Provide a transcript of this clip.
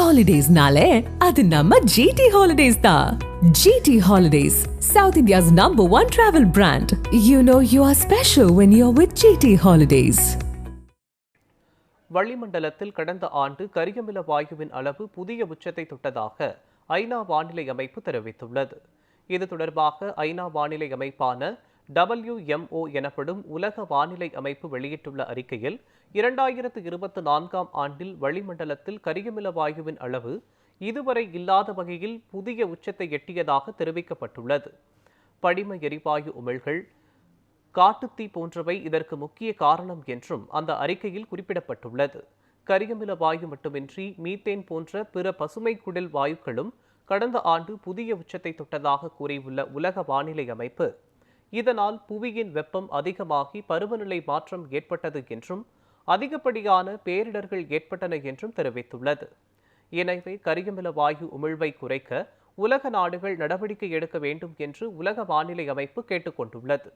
ஹாலிடேஸ்னாலே அது நம்ம ஜிடி ஹாலிடேஸ் தான். GT holidays, South India's #1 travel brand. You know you are special when you're with GT Holidays. வளிமண்டலத்தில் கடந்த ஆண்டு கரியமில வாயுவின் அளவு புதிய உச்சத்தை தொட்டதாக ஐநா வானிலை அமைப்பு தெரிவித்துள்ளது. இது தொடர்பாக ஐநா வானிலை அமைப்பான WMO எனப்படும் உலக வானிலை அமைப்பு வெளியிட்டுள்ள அறிக்கையில் 2024ஆம் ஆண்டில் வளிமண்டலத்தில் கரியமில வாயுவின் அளவு இதுவரை இல்லாத வகையில் புதிய உச்சத்தை எட்டியதாக தெரிவிக்கப்பட்டுள்ளது. படிம எரிவாயு உமிழ்கள், காட்டுத்தீ போன்றவை இதற்கு முக்கிய காரணம் என்றும் அந்த அறிக்கையில் குறிப்பிடப்பட்டுள்ளது. கரியமில வாயு மட்டுமின்றி மீத்தேன் போன்ற பிற பசுமை குடில் வாயுக்களும் கடந்த ஆண்டு புதிய உச்சத்தை தொட்டதாக கூறியுள்ள உலக வானிலை அமைப்பு, இதனால் புவியின் வெப்பம் அதிகமாகி பருவநிலை மாற்றம் ஏற்பட்டது என்றும் அதிகப்படியான பேரிடர்கள் ஏற்பட்டன என்றும் தெரிவித்துள்ளது. எனவே கரியமில வாயு உமிழ்வை குறைக்க உலக நாடுகள் நடவடிக்கை எடுக்க வேண்டும் என்று உலக வானிலை அமைப்பு கேட்டுக்கொண்டுள்ளது.